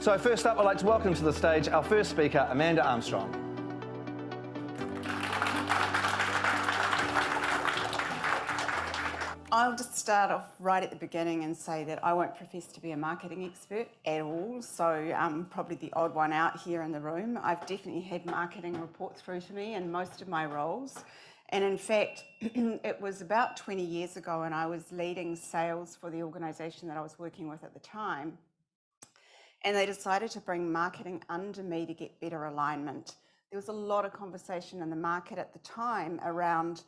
So first up, I'd like to welcome to the stage our first speaker, Amanda Armstrong. I'll just start off right at the beginning and say that I won't profess to be a marketing expert at all, so I'm probably the odd one out here in the room. I've definitely had marketing report through to me in most of my roles. And in fact, it was about 20 years ago and I was leading sales for the organisation that I was working with at the time. And they decided to bring marketing under me to get better alignment. There was a lot of conversation in the market at the time around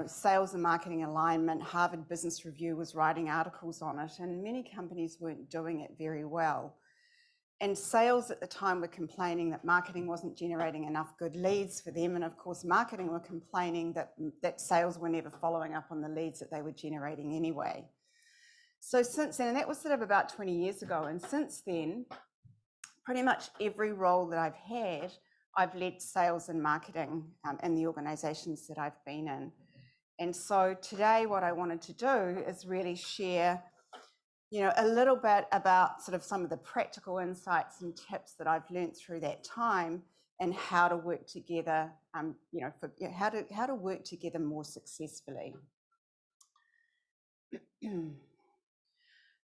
sales and marketing alignment. Harvard Business Review was writing articles on it, and many companies weren't doing it very well. And sales at the time were complaining that marketing wasn't generating enough good leads for them. And of course, marketing were complaining that sales were never following up on the leads that they were generating anyway. So since then, and that was sort of about 20 years ago, and since then, pretty much every role that I've had, I've led sales and marketing in the organisations that I've been in. And so today what I wanted to do is really share, a little bit about sort of some of the practical insights and tips that I've learned through that time and how to work together, how to work together more successfully.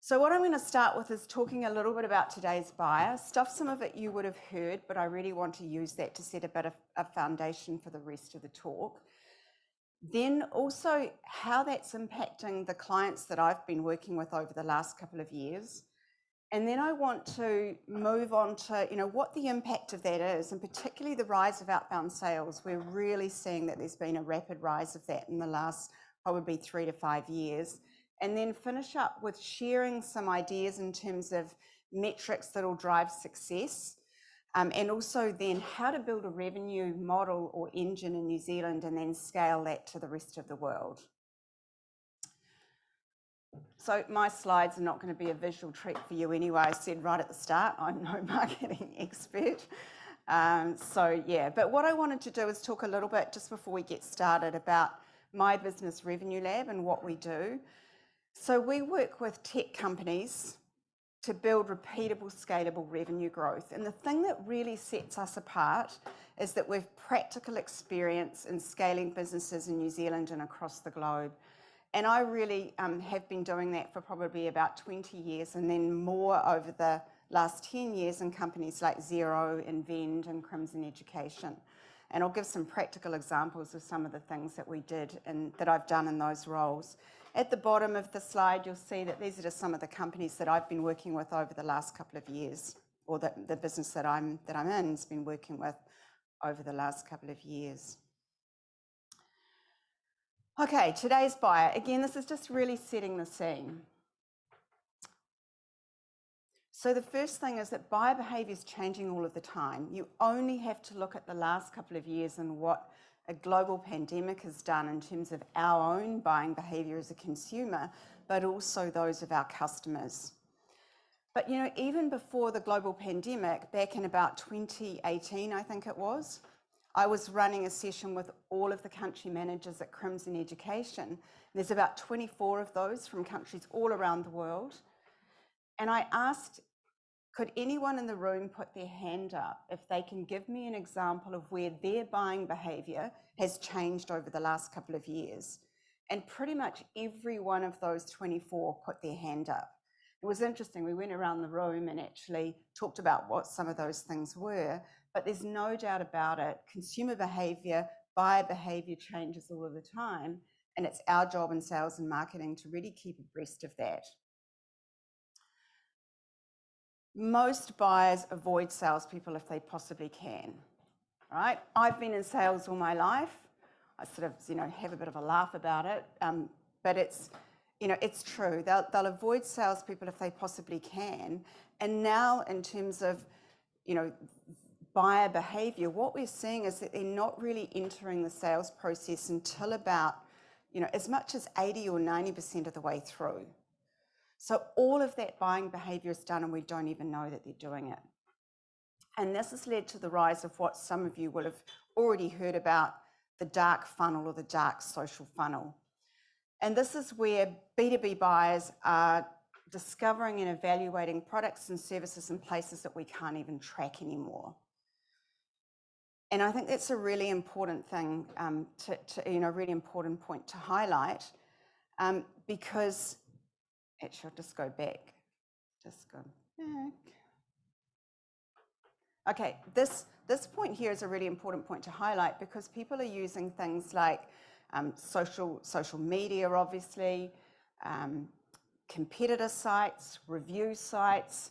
So what I'm going to start with is talking a little bit about today's buyer stuff. Some of it you would have heard, but I really want to use that to set a bit of a foundation for the rest of the talk. Then also how that's impacting the clients that I've been working with over the last couple of years. And then I want to move on to, what the impact of that is, and particularly the rise of outbound sales. We're really seeing that there's been a rapid rise of that in the last probably 3 to 5 years. And then finish up with sharing some ideas in terms of metrics that will drive success. And also then how to build a revenue model or engine in New Zealand and then scale that to the rest of the world. So my slides are not going to be a visual treat for you anyway. I said right at the start, I'm no marketing expert. But what I wanted to do is talk a little bit just before we get started about my business Revenue Lab and what we do. So we work with tech companies to build repeatable, scalable revenue growth. And the thing that really sets us apart is that we've practical experience in scaling businesses in New Zealand and across the globe. And I really have been doing that for probably about 20 years and then more over the last 10 years in companies like Xero and Vend and Crimson Education. And I'll give some practical examples of some of the things that we did and that I've done in those roles. At the bottom of the slide, you'll see that these are just some of the companies that I've been working with over the last couple of years, or the business that I'm in has been working with over the last couple of years. Okay, today's buyer. Again, this is just really setting the scene. So the first thing is that buyer behaviour is changing all of the time. You only have to look at the last couple of years and what a global pandemic has done in terms of our own buying behaviour as a consumer, but also those of our customers. But even before the global pandemic, back in about 2018, I think it was, I was running a session with all of the country managers at Crimson Education. There's about 24 of those from countries all around the world. And I asked, could anyone in the room put their hand up if they can give me an example of where their buying behaviour has changed over the last couple of years? And pretty much every one of those 24 put their hand up. It was interesting. We went around the room and actually talked about what some of those things were, but there's no doubt about it. Consumer behaviour, buyer behaviour changes all of the time, and it's our job in sales and marketing to really keep abreast of that. Most buyers avoid salespeople if they possibly can, right? I've been in sales all my life. I sort of, have a bit of a laugh about it, but it's true. They'll avoid salespeople if they possibly can. And now in terms of, buyer behaviour, what we're seeing is that they're not really entering the sales process until about, as much as 80 or 90% of the way through. So all of that buying behaviour is done and we don't even know that they're doing it. And this has led to the rise of what some of you will have already heard about, the dark funnel or the dark social funnel. And this is where B2B buyers are discovering and evaluating products and services in places that we can't even track anymore. And I think that's a really important thing, really important point to highlight, because, actually, I'll just go back. Okay, this point here is a really important point to highlight because people are using things like social media, obviously, competitor sites, review sites.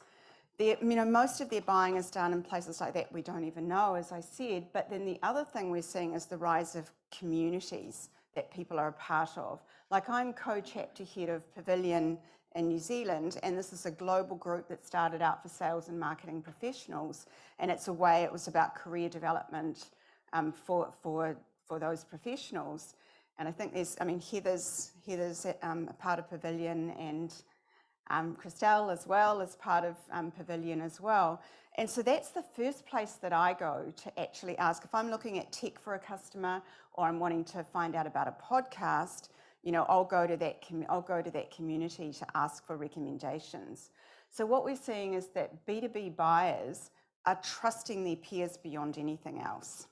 Most of their buying is done in places like that we don't even know, as I said. But then the other thing we're seeing is the rise of communities that people are a part of. Like, I'm co-chapter head of Pavilion in New Zealand, and this is a global group that started out for sales and marketing professionals, and it was about career development for those professionals. And I think Heather's a part of Pavilion, and Christelle as well is part of Pavilion as well. And so that's the first place that I go to actually ask. If I'm looking at tech for a customer or I'm wanting to find out about a podcast, I'll go to that community to ask for recommendations. So what we're seeing is that B2B buyers are trusting their peers beyond anything else.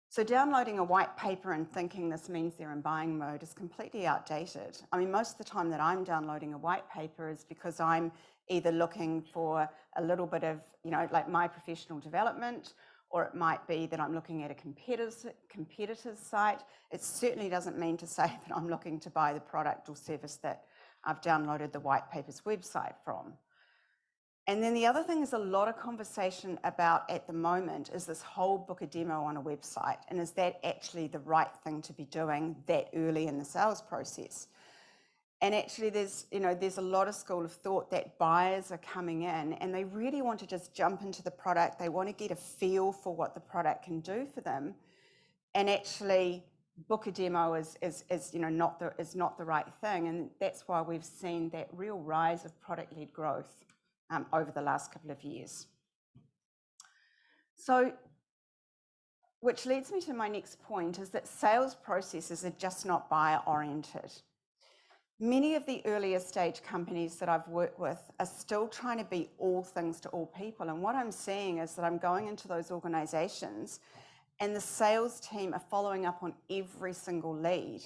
So downloading a white paper and thinking this means they're in buying mode is completely outdated. Most of the time that I'm downloading a white paper is because I'm either looking for a little bit of, like my professional development, or it might be that I'm looking at a competitor's site. It certainly doesn't mean to say that I'm looking to buy the product or service that I've downloaded the white paper's website from. And then the other thing is a lot of conversation about at the moment is this whole book a demo on a website, and is that actually the right thing to be doing that early in the sales process? And actually there's a lot of school of thought that buyers are coming in and they really want to just jump into the product. They want to get a feel for what the product can do for them. And actually book a demo is not the right thing. And that's why we've seen that real rise of product-led growth over the last couple of years. So, which leads me to my next point, is that sales processes are just not buyer-oriented. Many of the earlier stage companies that I've worked with are still trying to be all things to all people. And what I'm seeing is that I'm going into those organizations and the sales team are following up on every single lead,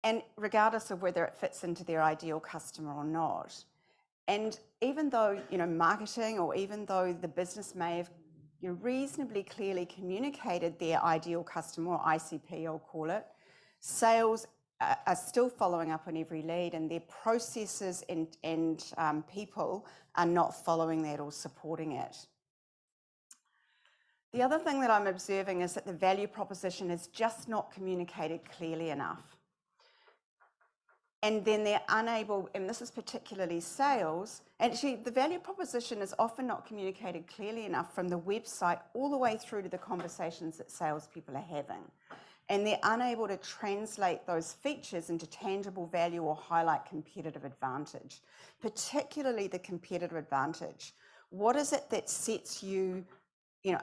and regardless of whether it fits into their ideal customer or not. And even though, marketing, or even though the business may have reasonably clearly communicated their ideal customer, or ICP, I'll call it, sales are still following up on every lead, and their processes and people are not following that or supporting it. The other thing that I'm observing is that the value proposition is just not communicated clearly enough. And then they're unable, and this is particularly sales, actually the value proposition is often not communicated clearly enough from the website all the way through to the conversations that salespeople are having. And they're unable to translate those features into tangible value or highlight competitive advantage, particularly the competitive advantage. What is it that sets you,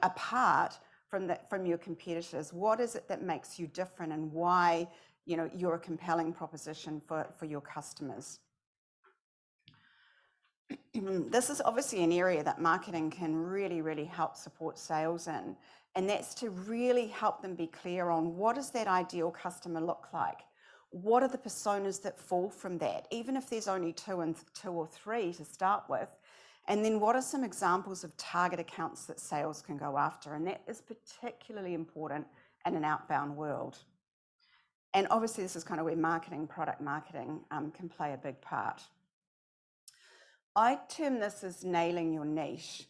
apart from your competitors? What is it that makes you different, and why you're a compelling proposition for your customers? This is obviously an area that marketing can really, really help support sales in, and that's to really help them be clear on what does that ideal customer look like? What are the personas that fall from that, even if there's only two or three to start with? And then what are some examples of target accounts that sales can go after? And that is particularly important in an outbound world. And obviously this is kind of where product marketing can play a big part. I term this as nailing your niche.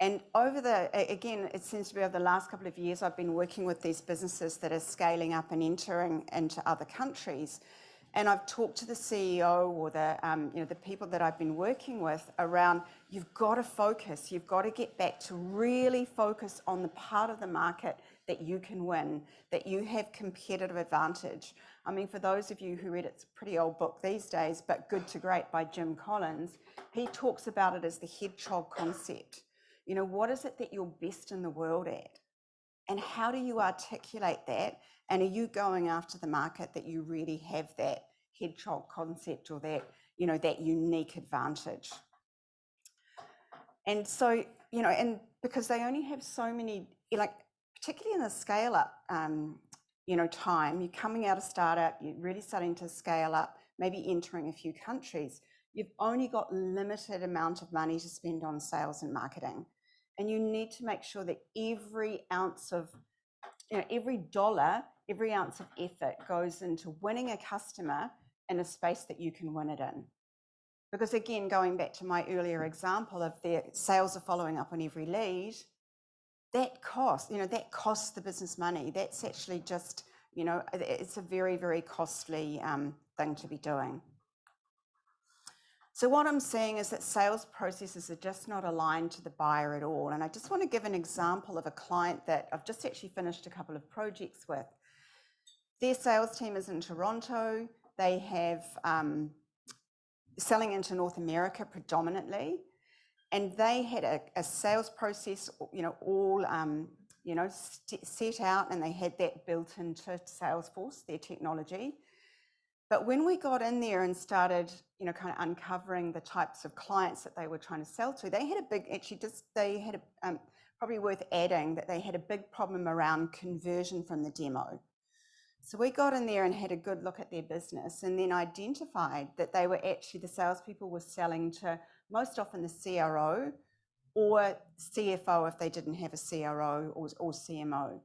And again, it seems to be over the last couple of years, I've been working with these businesses that are scaling up and entering into other countries. And I've talked to the CEO or the people that I've been working with around, you've got to focus, you've got to get back to really focus on the part of the market that you can win, that you have competitive advantage. For those of you who read it's a pretty old book these days, but Good to Great by Jim Collins, he talks about it as the hedgehog concept. What is it that you're best in the world at? And how do you articulate that? And are you going after the market that you really have that head-child concept or that, that unique advantage. And so, and because they only have so many, like, particularly in the scale-up, time, you're coming out of startup, you're really starting to scale up, maybe entering a few countries, you've only got limited amount of money to spend on sales and marketing. And you need to make sure that every ounce of, every dollar, every ounce of effort goes into winning a customer in a space that you can win it in. Because again, going back to my earlier example of their sales are following up on every lead, that costs, that costs the business money. That's actually just, it's a very, very costly thing to be doing. So what I'm seeing is that sales processes are just not aligned to the buyer at all. And I just want to give an example of a client that I've just actually finished a couple of projects with. Their sales team is in Toronto. They have selling into North America predominantly. And they had a sales process, all, set out, and they had that built into Salesforce, their technology. But when we got in there and started, kind of uncovering the types of clients that they were trying to sell to, they had a big, probably worth adding that they had a big problem around conversion from the demo. So we got in there and had a good look at their business and then identified that they were actually, the salespeople were selling to most often the CRO or CFO if they didn't have a CRO or CMO.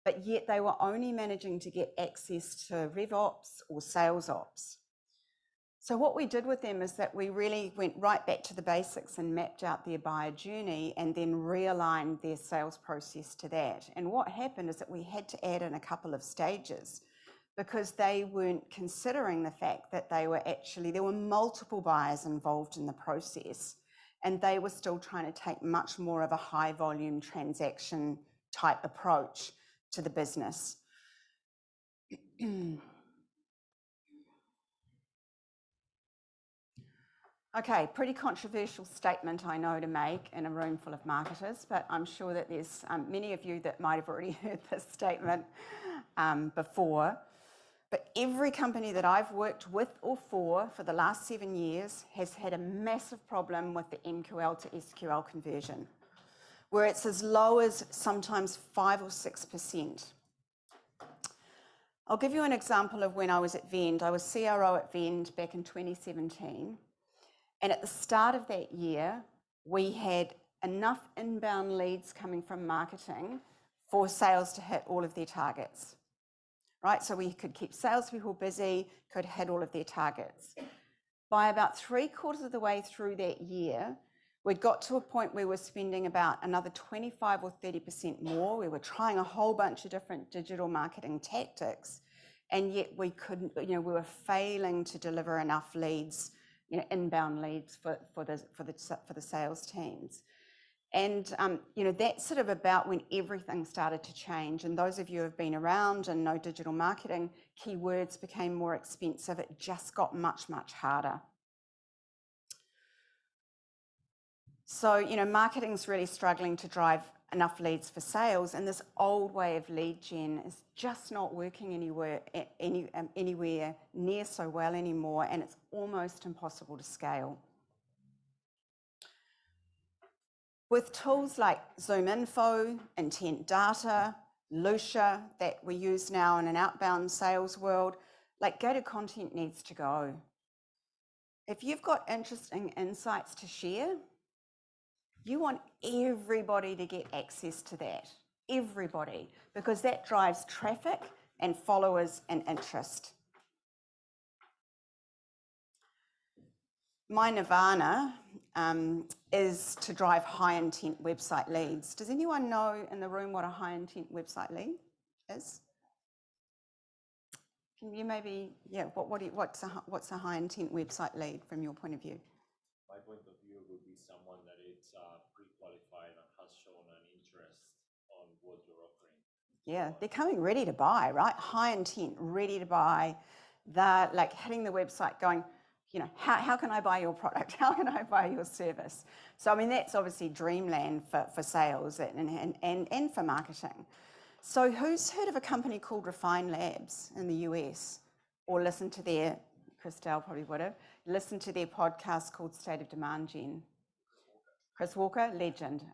But yet they were only managing to get access to RevOps or Sales Ops. So what we did with them is that we really went right back to the basics and mapped out their buyer journey and then realigned their sales process to that. And what happened is that we had to add in a couple of stages because they weren't considering the fact that there were multiple buyers involved in the process and they were still trying to take much more of a high volume transaction type approach to the business. Okay, pretty controversial statement I know to make in a room full of marketers, but I'm sure that there's many of you that might have already heard this statement before. But every company that I've worked with or for the last 7 years has had a massive problem with the MQL to SQL conversion, where it's as low as sometimes 5 or 6%. I'll give you an example of when I was at Vend. I was CRO at Vend back in 2017. And at the start of that year, we had enough inbound leads coming from marketing for sales to hit all of their targets, right? So we could keep salespeople busy, could hit all of their targets. By about 3/4 of the way through that year, we'd got to a point where we were spending about another 25 or 30% more. We were trying a whole bunch of different digital marketing tactics, and yet we couldn't, we were failing to deliver enough leads, inbound leads for the sales teams. And, that's sort of about when everything started to change. And those of you who have been around and know digital marketing, keywords became more expensive. It just got much, much harder. So, marketing's really struggling to drive enough leads for sales, and this old way of lead gen is just not working anywhere near so well anymore, and it's almost impossible to scale. With tools like ZoomInfo, Intent Data, Lucia that we use now in an outbound sales world, go-to content needs to go. If you've got interesting insights to share, you want everybody to get access to that, everybody, because that drives traffic and followers and interest. My nirvana is to drive high intent website leads. Does anyone know in the room what a high intent website lead is? Can you maybe, what's a high intent website lead from your point of view? My point of view would be someone that is pre-qualified and has shown an interest on what you're offering. Yeah, they're coming ready to buy, right? High intent, ready to buy. They're hitting the website going, how can I buy your product? How can I buy your service? So, that's obviously dreamland for sales and for marketing. So who's heard of a company called Refine Labs in the US or listened to their Christelle probably would have, listened to their podcast called State of Demand Gen. Chris Walker, legend,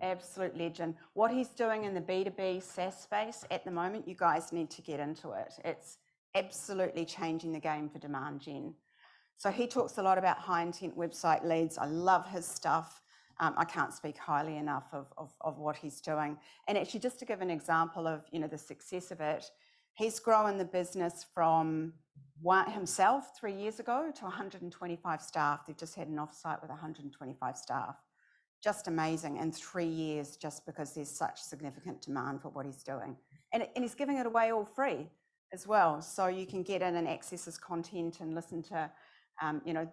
absolute legend. What he's doing in the B2B SaaS space at the moment, you guys need to get into it. It's absolutely changing the game for demand gen. So he talks a lot about high intent website leads. I love his stuff. I can't speak highly enough of what he's doing. And actually, just to give an example of the success of it, he's grown the business from himself 3 years ago to 125 staff. They've just had an offsite with 125 staff. Just amazing in 3 years, just because there's such significant demand for what he's doing. And he's giving it away all free as well. So you can get in and access his content and listen to,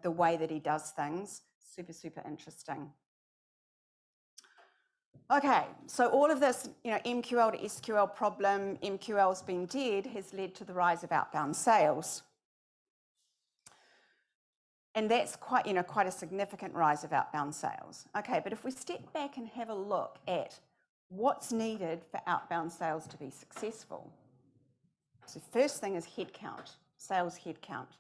the way that he does things. Super, super interesting. Okay, so all of this, MQL to SQL problem, MQL's been dead, has led to the rise of outbound sales. And that's quite a significant rise of outbound sales. Okay, but if we step back and have a look at what's needed for outbound sales to be successful. So first thing is headcount, sales headcount.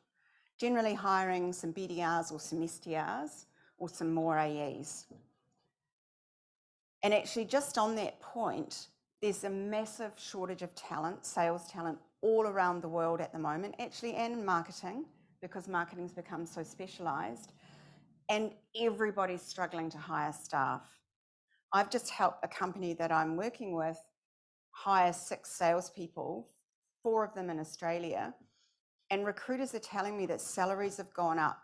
Generally hiring some BDRs or some SDRs or some more AEs. And actually just on that point, there's a massive shortage of talent, sales talent, all around the world at the moment, actually, and in marketing, because marketing's become so specialised, and everybody's struggling to hire staff. I've just helped a company that I'm working with hire 6 salespeople, 4 of them in Australia, and recruiters are telling me that salaries have gone up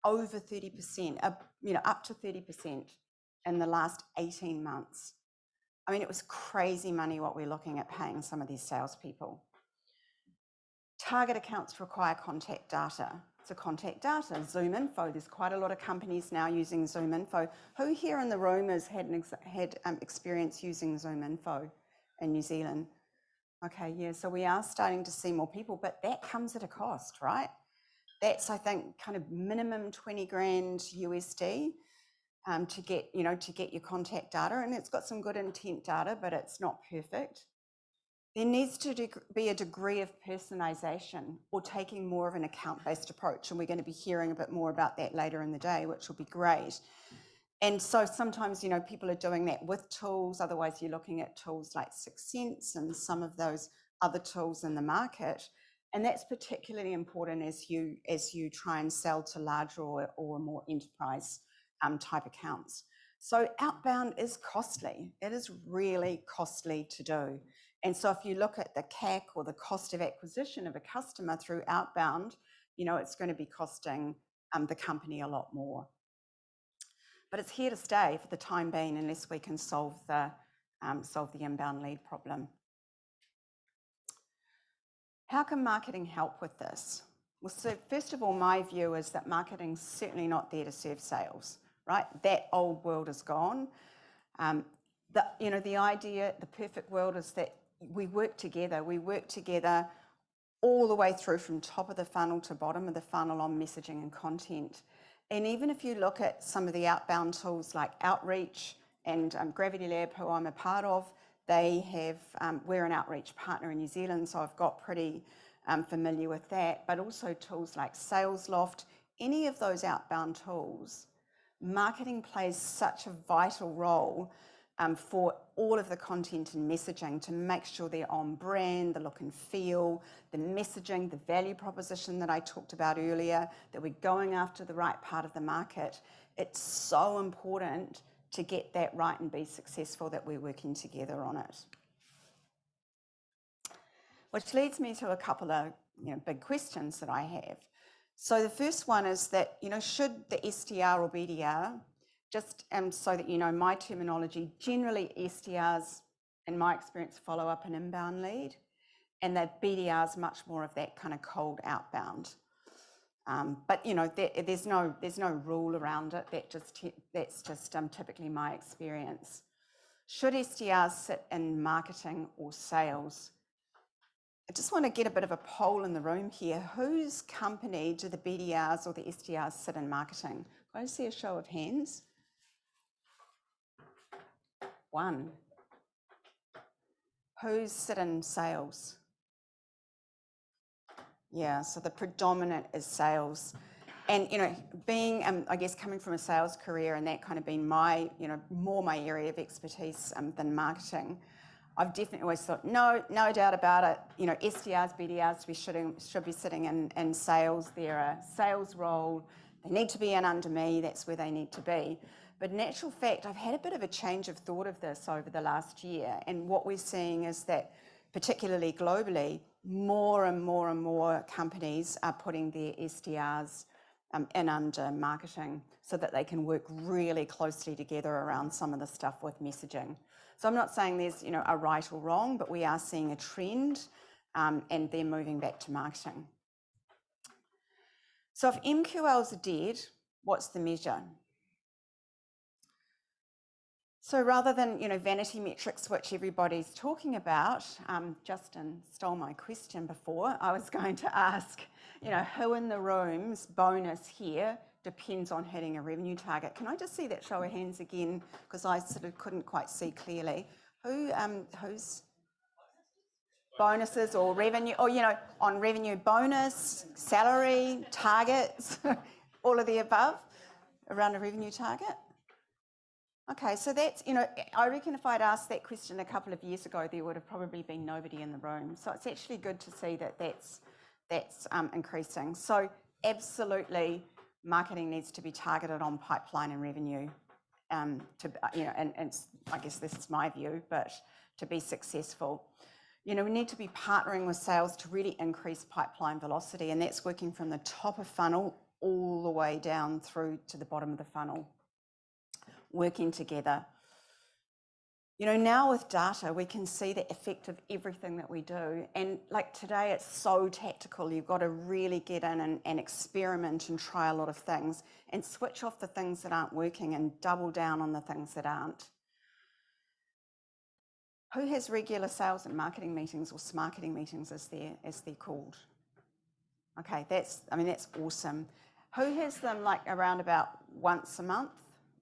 over 30%, up to 30% in the last 18 months. I mean, it was crazy money what we're looking at paying some of these salespeople. Target accounts require contact data. So contact data, Zoom info. There's quite a lot of companies now using Zoom info. Who here in the room has had experience using Zoom info in New Zealand? Okay, yeah, so we are starting to see more people, but that comes at a cost, right? That's, I think, kind of minimum 20 grand USD to get your contact data, and it's got some good intent data, but it's not perfect. There needs to be a degree of personalisation or taking more of an account-based approach, and we're going to be hearing a bit more about that later in the day, which will be great. And so sometimes, people are doing that with tools. Otherwise, you're looking at tools like 6 Sense and some of those other tools in the market. And that's particularly important as you try and sell to larger or more enterprise type accounts. So outbound is costly. It is really costly to do. And so if you look at the CAC or the cost of acquisition of a customer through outbound, it's going to be costing the company a lot more. But it's here to stay for the time being unless we can solve the inbound lead problem. How can marketing help with this? Well, so first of all, my view is that marketing's certainly not there to serve sales, right? That old world is gone. The idea, the perfect world is that we work together. We work together all the way through from top of the funnel to bottom of the funnel on messaging and content. And even if you look at some of the outbound tools like Outreach and Gravity Lab, who I'm a part of, they have, we're an outreach partner in New Zealand, so I've got pretty familiar with that, but also tools like SalesLoft, any of those outbound tools. Marketing plays such a vital role for all of the content and messaging to make sure they're on brand, the look and feel, the messaging, the value proposition that I talked about earlier, that we're going after the right part of the market. It's so important to get that right and be successful that we're working together on it. Which leads me to a couple of big questions that I have. So the first one is that, should the SDR or BDR, just so that you know my terminology, generally SDRs, in my experience, follow up an inbound lead, and that BDRs much more of that kind of cold outbound. But there's no rule around it. That's just typically my experience. Should SDRs sit in marketing or sales? I just want to get a bit of a poll in the room here. Whose company do the BDRs or the SDRs sit in marketing? Can I see a show of hands? 1. Who's sit in sales? Yeah, so the predominant is sales. And, you know, being, I guess, coming from a sales career and that kind of being my, you know, more my area of expertise than marketing, I've definitely always thought, no doubt about it, you know, SDRs, BDRs should be sitting in sales. They're a sales role. They need to be in under me. That's where they need to be. But in actual fact, I've had a bit of a change of thought of this over the last year. And what we're seeing is that, particularly globally, more and more companies are putting their SDRs in under marketing so that they can work really closely together around some of the stuff with messaging. So I'm not saying there's, you know, a right or wrong, but we are seeing a trend and they're moving back to marketing. So if MQLs are dead, what's the measure? So rather than, you know, vanity metrics, which everybody's talking about, Justin stole my question before. I was going to ask, you know, who in the room's bonus here depends on hitting a revenue target? Can I just see that show of hands again? Because I sort of couldn't quite see clearly. Who's bonuses or revenue, or, you know, on revenue, bonus, salary, targets, all of the above around a revenue target? Okay, so that's, you know, I reckon if I'd asked that question a couple of years ago, there would have probably been nobody in the room. So it's actually good to see that that's increasing. So absolutely, marketing needs to be targeted on pipeline and revenue. You know, and I guess this is my view, but to be successful, you know, we need to be partnering with sales to really increase pipeline velocity, and that's working from the top of funnel all the way down through to the bottom of the funnel. Working together. You know, now with data, we can see the effect of everything that we do. And like today, it's so tactical. You've got to really get in and experiment and try a lot of things and switch off the things that aren't working and double down on the things that aren't. Who has regular sales and marketing meetings, or SMarketing meetings as they're called? Okay, that's awesome. Who has them like around about once a month?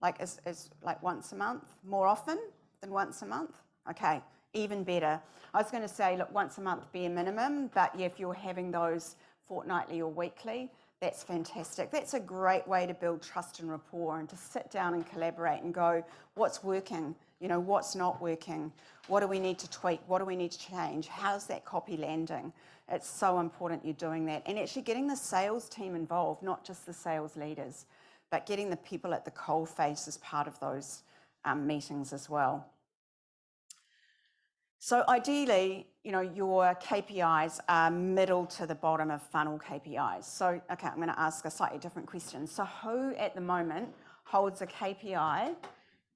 Like is like once a month, more often than once a month? Okay, even better. I was going to say, look, once a month bare minimum, but yeah, if you're having those fortnightly or weekly, that's fantastic. That's a great way to build trust and rapport and to sit down and collaborate and go, what's working? You know, what's not working? What do we need to tweak? What do we need to change? How's that copy landing? It's so important you're doing that. And actually getting the sales team involved, not just the sales leaders, but getting the people at the coalface as part of those meetings as well. So ideally, you know, your KPIs are middle to the bottom of funnel KPIs. So, okay, I'm going to ask a slightly different question. So who at the moment holds a KPI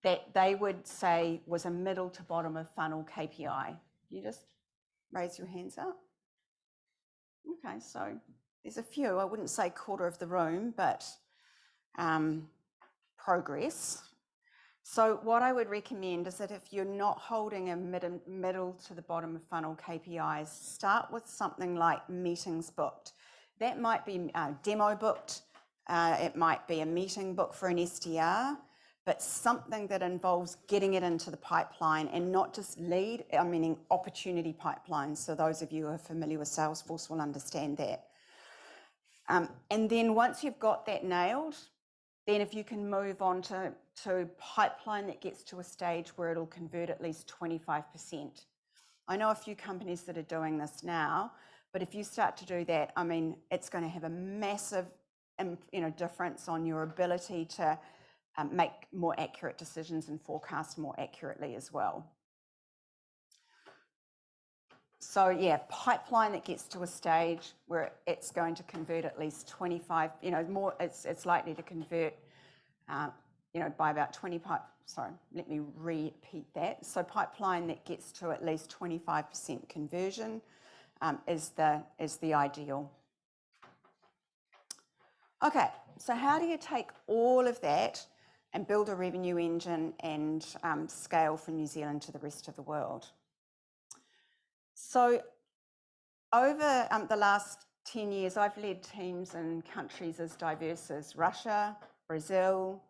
that they would say was a middle to bottom of funnel KPI? You just raise your hands up. Okay, so there's a few. I wouldn't say quarter of the room, but progress. So what I would recommend is that if you're not holding a middle to the bottom of funnel KPIs, start with something like meetings booked. That might be demo booked, it might be a meeting booked for an SDR, but something that involves getting it into the pipeline and not just meaning opportunity pipelines. So those of you who are familiar with Salesforce will understand that. And then once you've got that nailed, then if you can move on to pipeline that gets to a stage where it'll convert at least 25%. I know a few companies that are doing this now, but if you start to do that, I mean, it's going to have a massive, difference on your ability to make more accurate decisions and forecast more accurately as well. So yeah, pipeline that gets to a stage where it's going to convert at least 25, more, it's likely to convert, by about 25, sorry, let me repeat that. So pipeline that gets to at least 25% conversion is the ideal. Okay, so how do you take all of that and build a revenue engine and scale from New Zealand to the rest of the world? So over the last 10 years, I've led teams in countries as diverse as Russia, Brazil,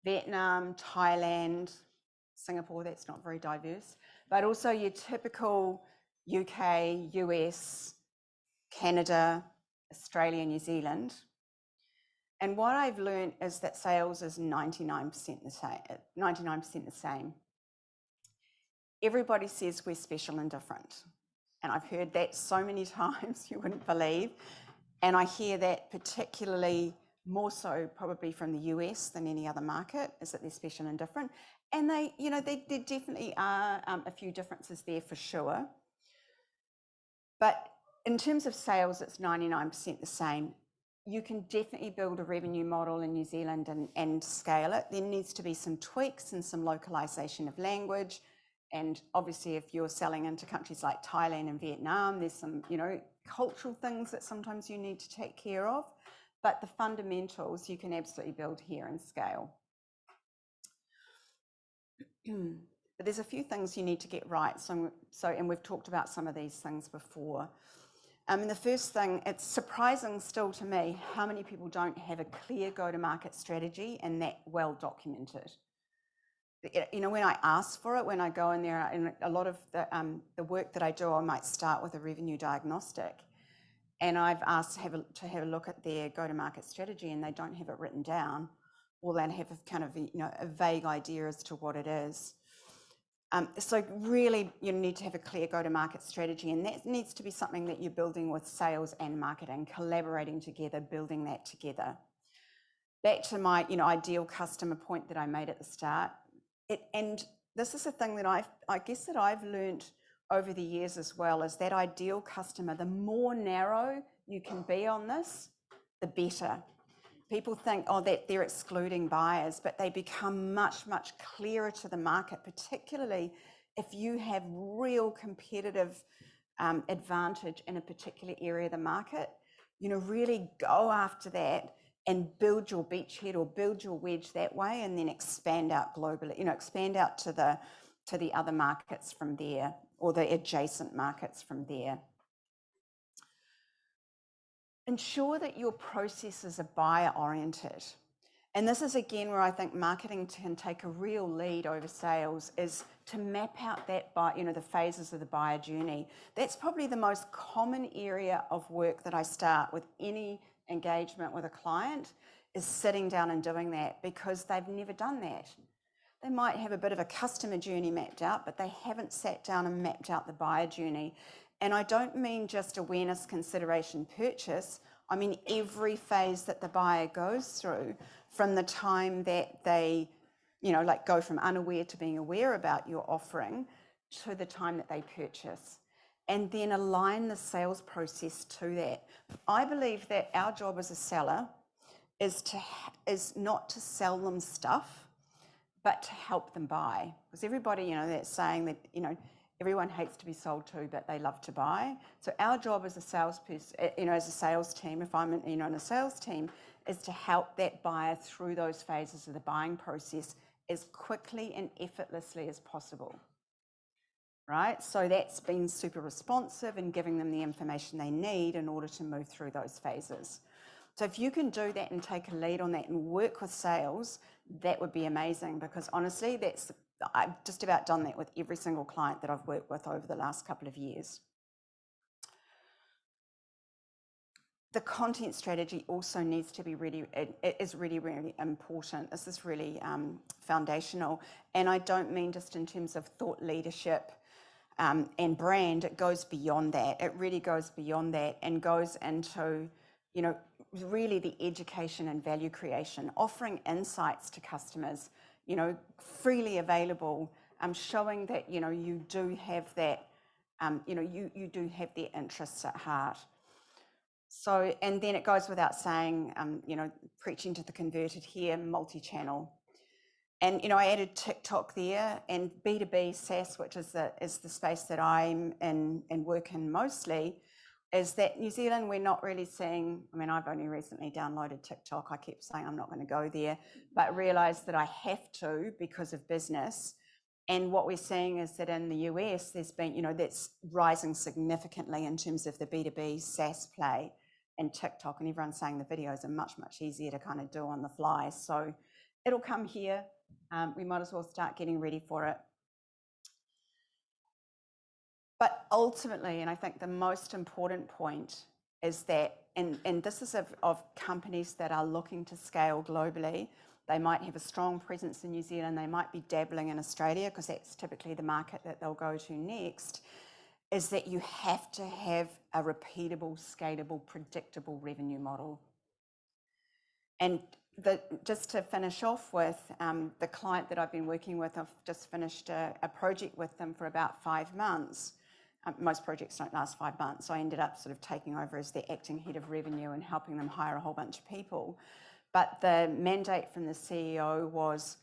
Vietnam, Thailand, Singapore, that's not very diverse, but also your typical UK, US, Canada, Australia, New Zealand. And what I've learned is that sales is 99% the same. 99% the same. Everybody says we're special and different. And I've heard that so many times you wouldn't believe. And I hear that particularly more so probably from the US than any other market, is that they're special and different. And they, you know, there definitely are a few differences there for sure. But in terms of sales, it's 99% the same. You can definitely build a revenue model in New Zealand and scale it. There needs to be some tweaks and some localization of language. And obviously, if you're selling into countries like Thailand and Vietnam, there's some, you know, cultural things that sometimes you need to take care of. But the fundamentals you can absolutely build here and scale. But there's a few things you need to get right. And we've talked about some of these things before. And the first thing, it's surprising still to me how many people don't have a clear go-to-market strategy and that well documented. You know, when I ask for it, when I go in there, and a lot of the work that I do, I might start with a revenue diagnostic. And I've asked to have a look at their go-to-market strategy, and they don't have it written down, or they have a kind of a vague idea as to what it is. So really, you need to have a clear go-to-market strategy, and that needs to be something that you're building with sales and marketing, collaborating together, building that together. Back to my ideal customer point that I made at the start, and this is a thing that I guess that I've learned over the years as well, is that ideal customer, the more narrow you can be on this, the better. People think, oh, that they're excluding buyers, but they become much, much clearer to the market, particularly if you have real competitive advantage in a particular area of the market. You know, really go after that and build your beachhead or build your wedge that way, and then expand out globally, you know, expand out to the other markets from there, or the adjacent markets from there. Ensure that your processes are buyer-oriented. And this is again where I think marketing can take a real lead over sales, is to map out that the phases of the buyer journey. That's probably the most common area of work that I start with any engagement with a client, is sitting down and doing that, because they've never done that. They might have a bit of a customer journey mapped out, but they haven't sat down and mapped out the buyer journey. And I don't mean just awareness, consideration, purchase. I mean every phase that the buyer goes through, from the time that they, like go from unaware to being aware about your offering, to the time that they purchase. And then align the sales process to that. I believe that our job as a seller is not to sell them stuff, but to help them buy. Because everybody, that's saying that, everyone hates to be sold to, but they love to buy. So our job as a salesperson, as a sales team, if I'm in a sales team, is to help that buyer through those phases of the buying process as quickly and effortlessly as possible. Right? So that's being super responsive and giving them the information they need in order to move through those phases. So if you can do that and take a lead on that and work with sales, that would be amazing, because honestly, I've just about done that with every single client that I've worked with over the last couple of years. The content strategy also needs to be it is really, really important. This is really foundational. And I don't mean just in terms of thought leadership and brand. It goes beyond that. It really goes beyond that and goes into, really the education and value creation, offering insights to customers, freely available, showing that, you do have that, you do have their interests at heart. So, and then it goes without saying, preaching to the converted here, multi-channel. And, I added TikTok there, and B2B SaaS, which is the space that I'm in and work in mostly, is that New Zealand, we're not really seeing, I've only recently downloaded TikTok. I keep saying I'm not going to go there, but realised that I have to because of business. And what we're seeing is that in the US, there's been, that's rising significantly in terms of the B2B SaaS play and TikTok, and everyone's saying the videos are much, much easier to kind of do on the fly. So it'll come here. We might as well start getting ready for it. But ultimately, and I think the most important point, is that, and this is of companies that are looking to scale globally. They might have a strong presence in New Zealand, they might be dabbling in Australia because that's typically the market that they'll go to next, is that you have to have a repeatable, scalable, predictable revenue model. And just to finish off with, the client that I've been working with, I've just finished a project with them for about 5 months. Most projects don't last 5 months, so I ended up sort of taking over as the acting head of revenue and helping them hire a whole bunch of people. But the mandate from the CEO was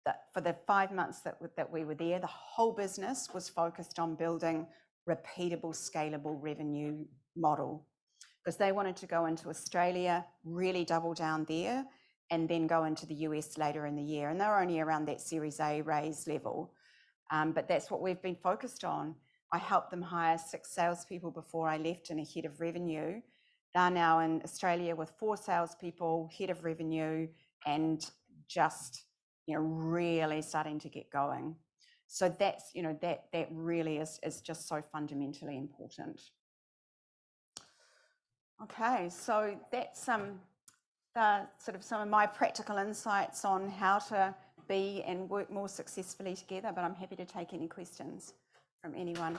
that for the 5 months that we were there, the whole business was focused on building repeatable, scalable revenue model, because they wanted to go into Australia, really double down there, and then go into the US later in the year. And they're only around that Series A raise level. But that's what we've been focused on. I helped them hire 6 salespeople before I left and a head of revenue. They're now in Australia with 4 salespeople, head of revenue, and just, really starting to get going. So that's, that really is just so fundamentally important. Okay, so that's the sort of some of my practical insights on how to be and work more successfully together, but I'm happy to take any questions from anyone.